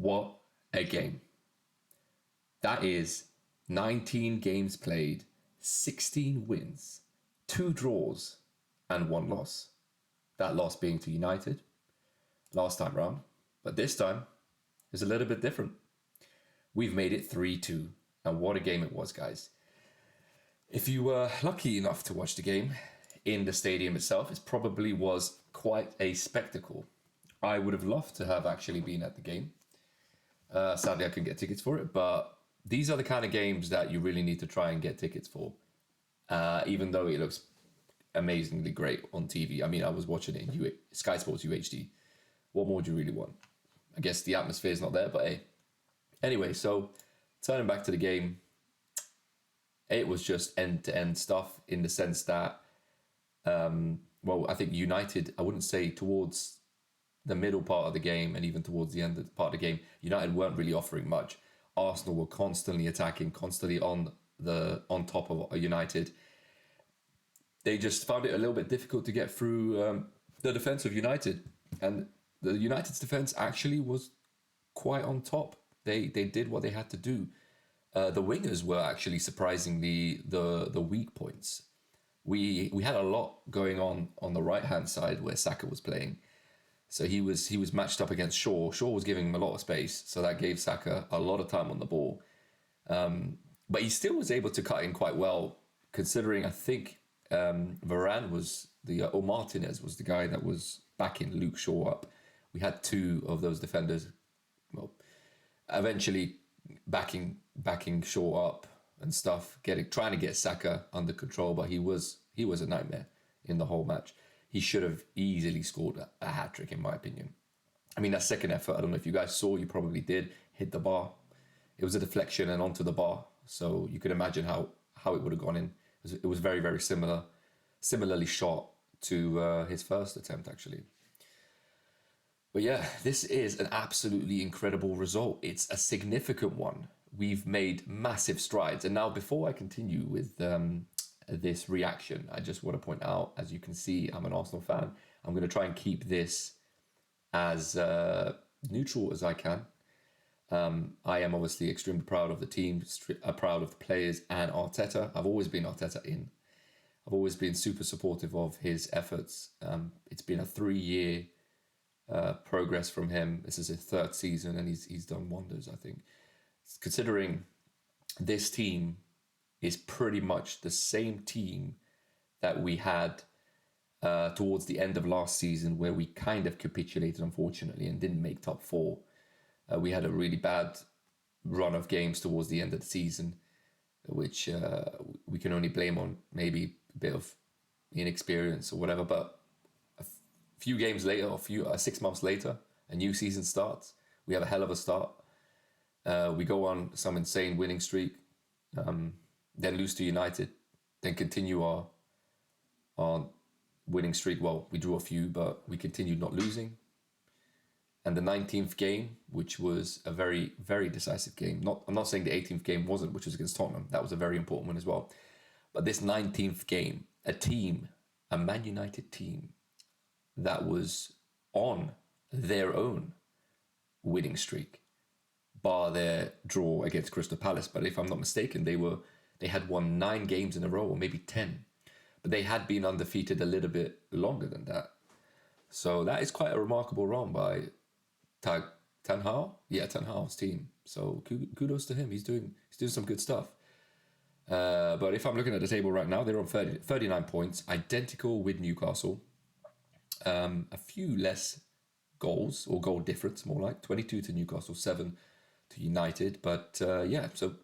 What a game. That is 19 games played, 16 wins, 2 draws, and 1 loss. That loss being to United last time round. But this time is a little bit different. We've made it 3-2. And what a game it was, guys. If you were lucky enough to watch the game in the stadium itself, it probably was quite a spectacle. I would have loved to have actually been at the game. Sadly, I couldn't get tickets for it, but these are the kind of games that you really need to try and get tickets for, even though it looks amazingly great on TV. I mean, I was watching it in Sky Sports UHD. What more do you really want? I guess the atmosphere is not there, but hey. Anyway, so turning back to the game, it was just end-to-end stuff in the sense that, I think United, I wouldn't say towards the middle part of the game and even towards the end of the part of the game, United weren't really offering much. Arsenal were constantly attacking, constantly on top of United. They just found it a little bit difficult to get through the defense of United, and the United's defense actually was quite on top. They did what they had to do. The wingers were actually surprisingly the weak points. We had a lot going on the right hand side where Saka was playing. So he was matched up against Shaw. Shaw was giving him a lot of space, so that gave Saka a lot of time on the ball. But he still was able to cut in quite well, considering I think Varane was or Martinez was the guy that was backing Luke Shaw up. We had 2 of those defenders, eventually backing Shaw up and stuff, trying to get Saka under control, but he was a nightmare in the whole match. He should have easily scored a hat-trick, in my opinion. I mean, that second effort, I don't know if you guys saw, you probably did, hit the bar. It was a deflection and onto the bar, so you could imagine how it would have gone in. It was very, very similarly shot to his first attempt, actually. But yeah, this is an absolutely incredible result. It's a significant one. We've made massive strides. And now, before I continue with this reaction, I just want to point out, as you can see, I'm an Arsenal fan. I'm going to try and keep this as neutral as I can. I am obviously extremely proud of the team, proud of the players and Arteta. I've always been Arteta in. I've always been super supportive of his efforts. It's been a 3-year progress from him. This is his 3rd season and he's done wonders, I think. Considering this team is pretty much the same team that we had towards the end of last season, where we kind of capitulated, unfortunately, and didn't make top 4. We had a really bad run of games towards the end of the season, which we can only blame on maybe a bit of inexperience or whatever. But a few games later, 6 months later, a new season starts. We have a hell of a start. We go on some insane winning streak, then lose to United, then continue our winning streak. Well, we drew a few, but we continued not losing. And the 19th game, which was a very, very decisive game. I'm not saying the 18th game wasn't, which was against Tottenham. That was a very important one as well. But this 19th game, a Man United team that was on their own winning streak, bar their draw against Crystal Palace. But if I'm not mistaken, they had won 9 games in a row, or maybe 10. But they had been undefeated a little bit longer than that. So that is quite a remarkable run by Ten Hag? Yeah, Ten Hag's team. So kudos to him. He's doing some good stuff. But if I'm looking at the table right now, they're on 39 points, identical with Newcastle. A few less goals, or goal difference, more like 22 to Newcastle, 7 to United. But so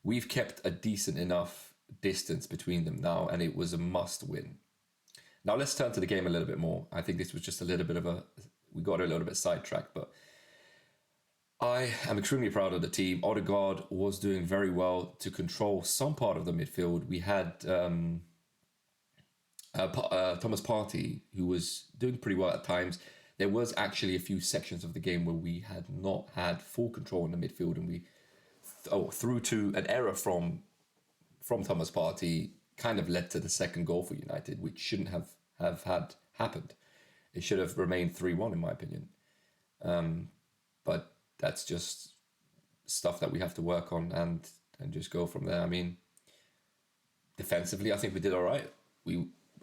we've kept a decent enough distance between them now, and it was a must win. Now let's turn to the game a little bit more. I think this was just a little bit we got a little bit sidetracked, but I am extremely proud of the team. Odegaard was doing very well to control some part of the midfield. We had Thomas Partey, who was doing pretty well at times. There was actually a few sections of the game where we had not had full control in the midfield, and we through to an error from Thomas Partey kind of led to the second goal for United, which shouldn't have had happened. It should have remained 3-1 in my opinion. But that's just stuff that we have to work on and just go from there. I mean, defensively, I think we did all right.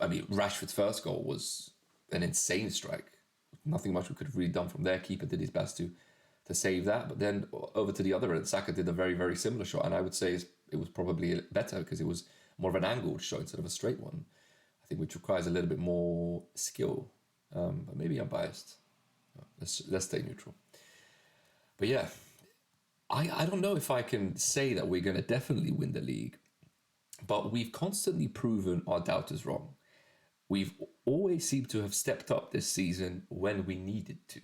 Rashford's first goal was an insane strike. Nothing much we could have really done from there. Keeper did his best to save that. But then over to the other end, Saka did a very, very similar shot. And I would say it was probably better because it was more of an angled shot instead of a straight one. I think which requires a little bit more skill. But maybe I'm biased. Let's stay neutral. But yeah, I don't know if I can say that we're going to definitely win the league. But we've constantly proven our doubters wrong. We've always seemed to have stepped up this season when we needed to.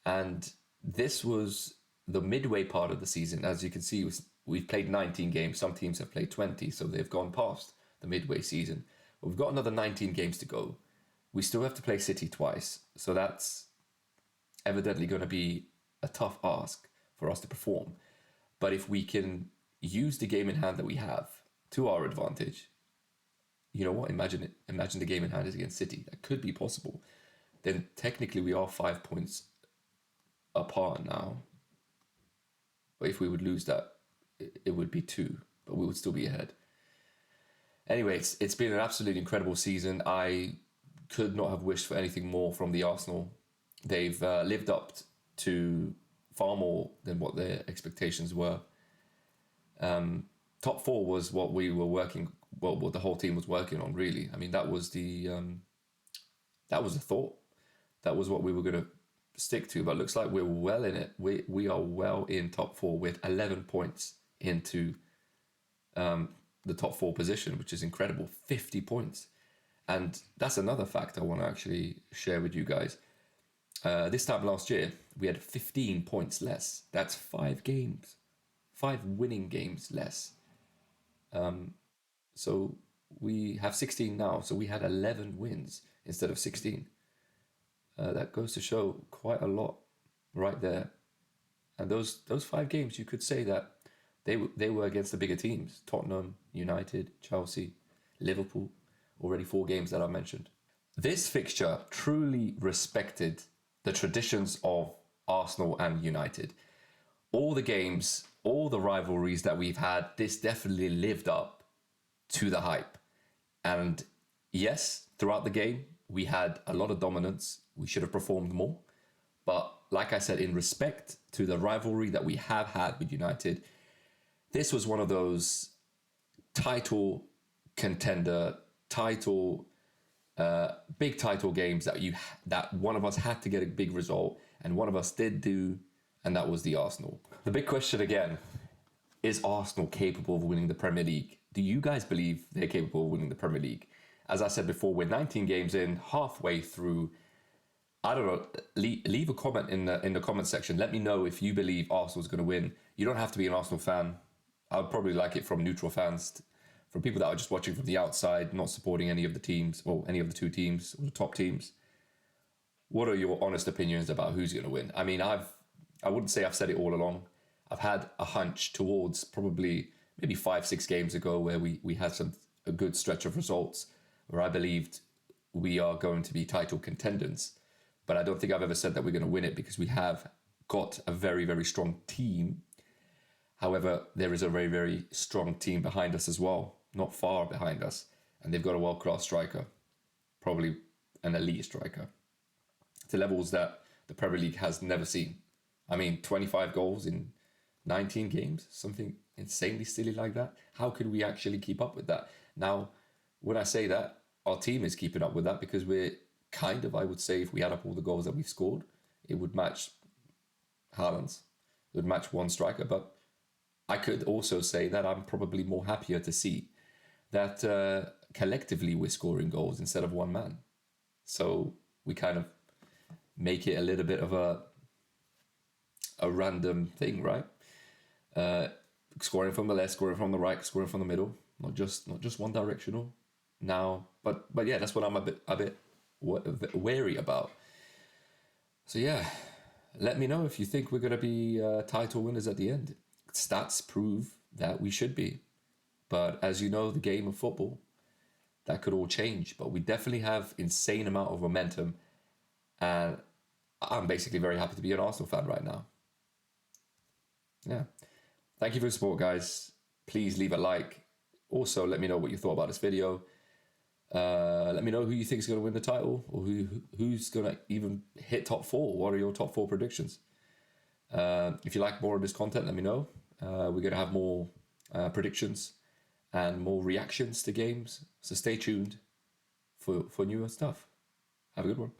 And this was the midway part of the season. As you can see, we've played 19 games. Some teams have played 20, so they've gone past the midway season. But we've got another 19 games to go. We still have to play City twice. So that's evidently going to be a tough ask for us to perform. But if we can use the game in hand that we have to our advantage, you know what? Imagine it. Imagine the game in hand is against City. That could be possible. Then technically we are 5 points apart now. But if we would lose that, it would be 2. But we would still be ahead. Anyway, it's been an absolutely incredible season. I could not have wished for anything more from the Arsenal. They've lived up to far more than what their expectations were. Top 4 was what we were working, what the whole team was working on, really. I mean, that was the thought. That was what we were going to stick to. But looks like we're well in it. We are well in top 4 with 11 points into the top 4 position, which is incredible. 50 points. And that's another fact I want to actually share with you guys. This time last year, we had 15 points less. That's 5 games. 5 winning games less. So we have 16 now. So we had 11 wins instead of 16. That goes to show quite a lot right there. And those 5 games, you could say that they were against the bigger teams. Tottenham, United, Chelsea, Liverpool. Already 4 games that I mentioned. This fixture truly respected the traditions of Arsenal and United. All the games, all the rivalries that we've had, this definitely lived up to the hype. And yes, throughout the game, we had a lot of dominance. We should have performed more. But like I said, in respect to the rivalry that we have had with United, this was one of those title contender, big title games that one of us had to get a big result and one of us did do, and that was the Arsenal. The big question again, is Arsenal capable of winning the Premier League? Do you guys believe they're capable of winning the Premier League? As I said before, we're 19 games in, halfway through. I don't know, leave a comment in the comment section. Let me know if you believe Arsenal's going to win. You don't have to be an Arsenal fan. I would probably like it from neutral fans, from people that are just watching from the outside, not supporting any of the teams or any of the 2 teams or the top teams. What are your honest opinions about who's going to win? I mean, I wouldn't say I've said it all along. I've had a hunch towards probably maybe 5-6 games ago where we had a good stretch of results where I believed we are going to be title contenders. But I don't think I've ever said that we're going to win it because we have got a very, very strong team. However, there is a very, very strong team behind us as well, not far behind us. And they've got a world-class striker, probably an elite striker, to levels that the Premier League has never seen. I mean, 25 goals in 19 games, something insanely silly like that. How could we actually keep up with that? Now, when I say that, our team is keeping up with that because we're kind of, I would say, if we add up all the goals that we've scored, it would match Haaland's. It would match one striker. But I could also say that I'm probably more happier to see that collectively we're scoring goals instead of one man. So we kind of make it a little bit of a random thing, right? Scoring from the left, scoring from the right, scoring from the middle, not just one directional. Now, but yeah, that's what I'm a bit wary about. So yeah, let me know if you think we're going to be title winners at the end. Stats prove that we should be. But as you know, the game of football, that could all change. But we definitely have insane amount of momentum. And I'm basically very happy to be an Arsenal fan right now. Yeah. Thank you for the support, guys. Please leave a like. Also, let me know what you thought about this video. Let me know who you think is going to win the title, or who's going to even hit top 4. What are your top 4 predictions? If you like more of this content, let me know. We're going to have more predictions and more reactions to games. So stay tuned for newer stuff. Have a good one.